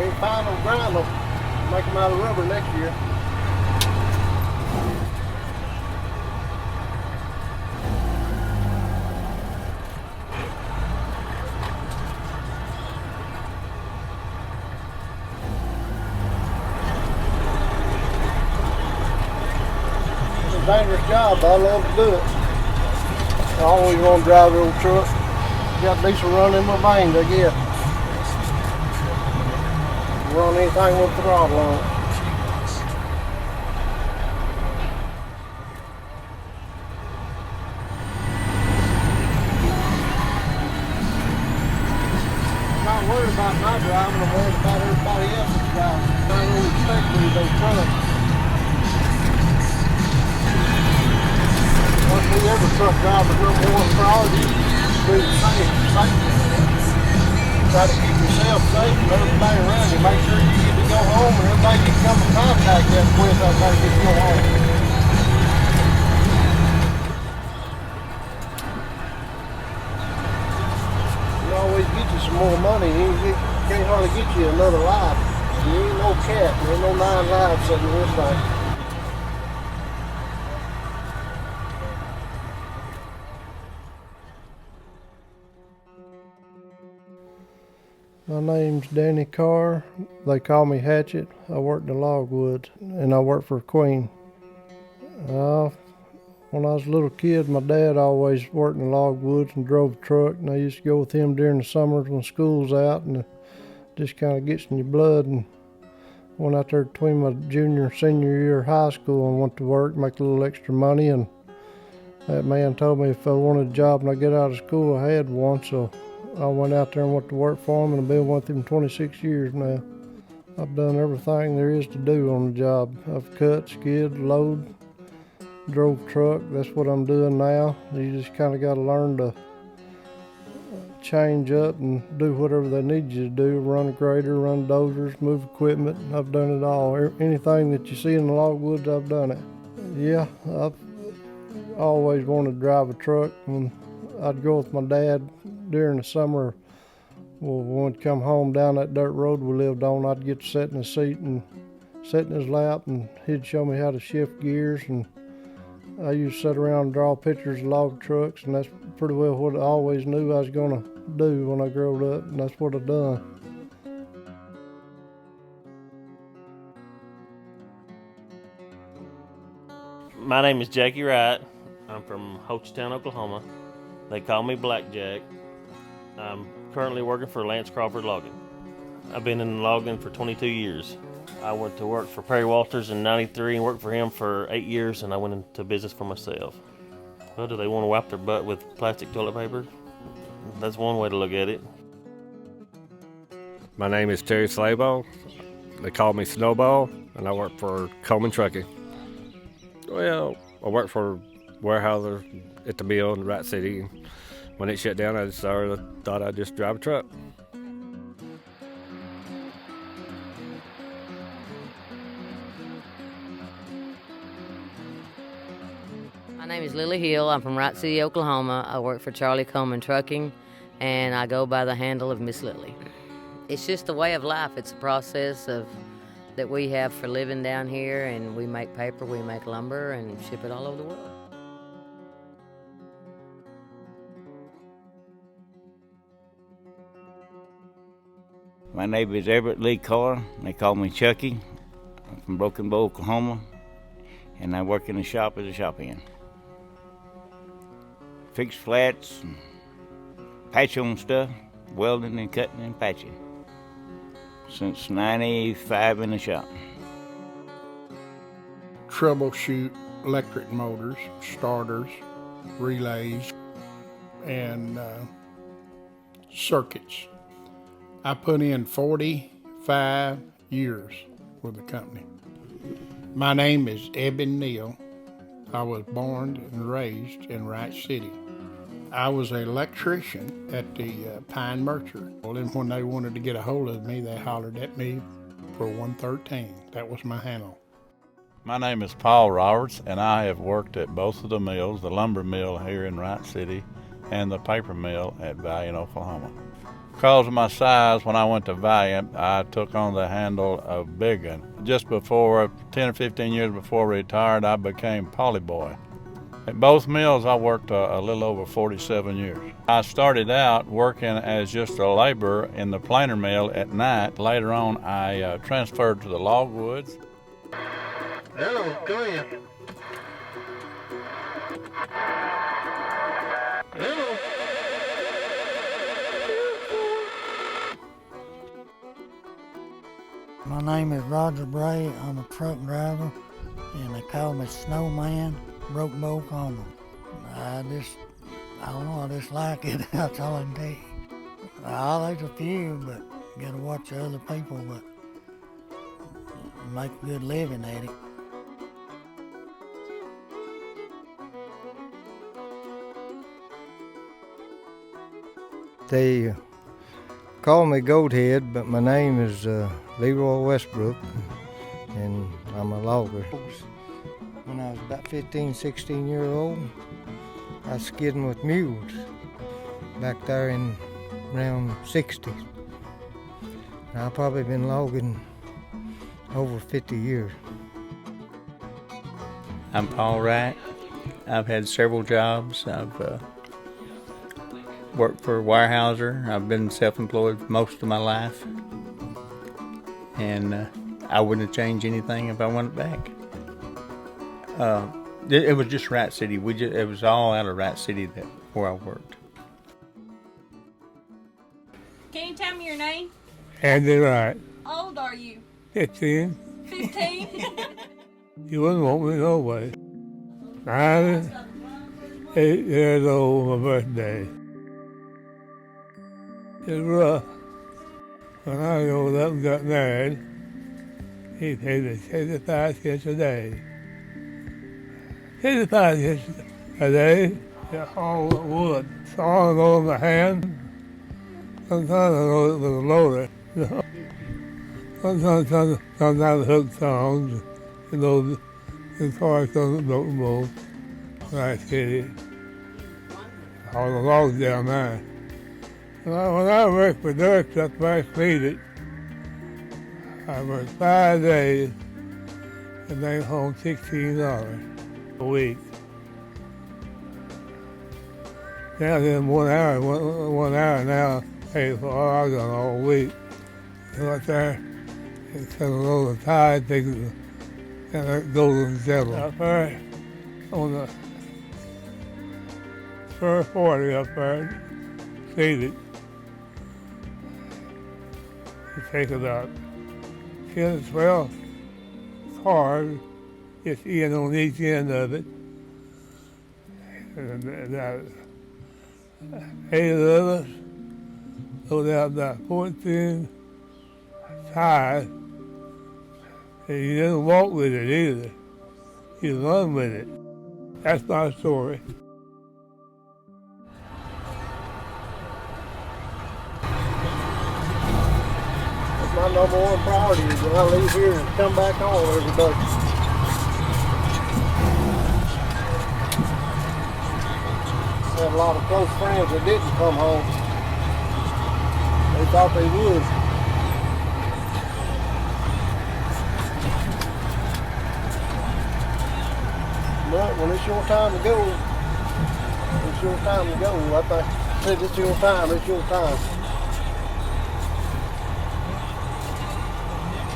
ain't fine them, grind them, make them out of rubber next year. It's a dangerous job, but I love to do it. I always want to drive the old truck. Got decent run in my veins, I guess. Run anything with the throttle on it. I'm not worried about my driving, I'm worried about everybody else's driving. I don't expect me to trucks. Once we every truck driver's number one priority is to be safety. Try to keep yourself safe and everybody around you. Make sure you get to go home and everybody you come in contact with, everybody gets to go home. You always get you some more money. You can't hardly get you another life. You ain't no cat. There ain't no 9 lives sitting in this thing. My name's Danny Carr. They call me Hatchet. I work in the logwoods, and I work for Queen. When I was a little kid, my dad always worked in the logwoods and drove a truck, and I used to go with him during the summers when school's out, and it just kind of gets in your blood. And went out there between my junior and senior year of high school and went to work, make a little extra money, and that man told me if I wanted a job when I get out of school, I had one, so I went out there and went to work for him, and I've been with him 26 years now. I've done everything there is to do on the job. I've cut, skid, load, drove truck. That's what I'm doing now. You just kind of got to learn to change up and do whatever they need you to do. Run a grader, run dozers, move equipment. I've done it all. Anything that you see in the logwoods, I've done it. Yeah, I've always wanted to drive a truck. When I'd go with my dad during the summer, well, when we'd come home down that dirt road we lived on, I'd get to sit in the seat and sit in his lap, and he'd show me how to shift gears, and I used to sit around and draw pictures of log trucks, and that's pretty well what I always knew I was going to do when I growed up, and that's what I've done. My name is Jackie Wright. I'm from McCurtain, Oklahoma. They call me Blackjack. I'm currently working for Lance Crawford Logging. I've been in logging for 22 years. I went to work for Perry Walters in '93 and worked for him for 8 years, and I went into business for myself. Well, do they want to wipe their butt with plastic toilet paper? That's one way to look at it. My name is Terry Slayball. They call me Snowball, and I work for Coleman Trucking. Well, I work for a warehouser at the mill in Wright City. When it shut down, I thought I'd just drive a truck. My name is Lily Hill. I'm from Wright City, Oklahoma. I work for Charlie Coleman Trucking, and I go by the handle of Miss Lily. It's just a way of life. It's a process that we have for living down here, and we make paper, we make lumber, and ship it all over the world. My name is Everett Lee Carr. They call me Chucky. I'm from Broken Bow, Oklahoma, and I work in the shop as a shop hand. Fix flats, and patch on stuff, welding and cutting and patching. Since '95 in the shop. Troubleshoot electric motors, starters, relays, and circuits. I put in 45 years with the company. My name is Eben Neal. I was born and raised in Wright City. I was an electrician at the Pine Merchant. Well, then when they wanted to get a hold of me, they hollered at me for 113. That was my handle. My name is Paul Roberts, and I have worked at both of the mills, the lumber mill here in Wright City and the paper mill at Valiant, Oklahoma. Because of my size, when I went to Valiant, I took on the handle of big one. Just before, 10 or 15 years before I retired, I became poly boy. At both mills, I worked a little over 47 years. I started out working as just a laborer in the planer mill at night. Later on, I transferred to the logwoods. Hello, come in. Hello. My name is Roger Bray. I'm a truck driver, and they call me Snowman, Broken Bow, Oklahoma. I don't know, I just like it. That's all I can tell you. There's a few, but you gotta watch the other people, but make a good living at it. They call me Goathead, but my name is Leroy Westbrook, and I'm a logger. When I was about 15, 16 years old, I was skidding with mules back there in around 60s. I've probably been logging over 50 years. I'm Paul Wright. I've had several jobs. I've worked for Weyerhaeuser. I've been self-employed most of my life, and I wouldn't have changed anything if I went back. It was just Rat City. It was all out of Rat City where I worked. Can you tell me your name? Andy Wright. How old are you? 15. 15? You wouldn't want me no way. 98 years old, my birthday. It's rough. When I rolled up and got married, he paid me 75 cents a day. 75 cents a day, just all the wood. Sawing over my hand. Sometimes I rolled it with a loader. Sometimes hook songs, the cars on the broken bowl, Rice City. All the logs down there. When I worked for dirt truck first fleeted, I worked 5 days and bring home $16 a week. Now then 1 hour now pay for all I've done all week. Go out there and cut a load of tide, take it, and that goes in the settle. Up there on the first 40 up there, seated. You take about 10 to 12 cars, just in on each end of it. And 8 of us go down about 14 ties. And you didn't walk with it either. You run with it. That's my story. My number one priority is when I leave here and come back home every day. I have a lot of close friends that didn't come home. They thought they would. But when it's your time to go, it's your time to go. I said it's your time, it's your time.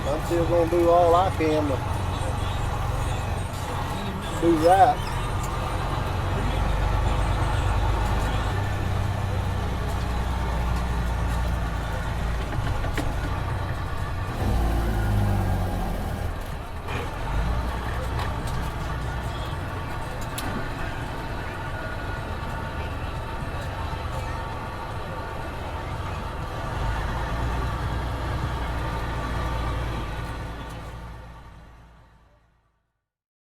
I'm still going to do all I can to do right.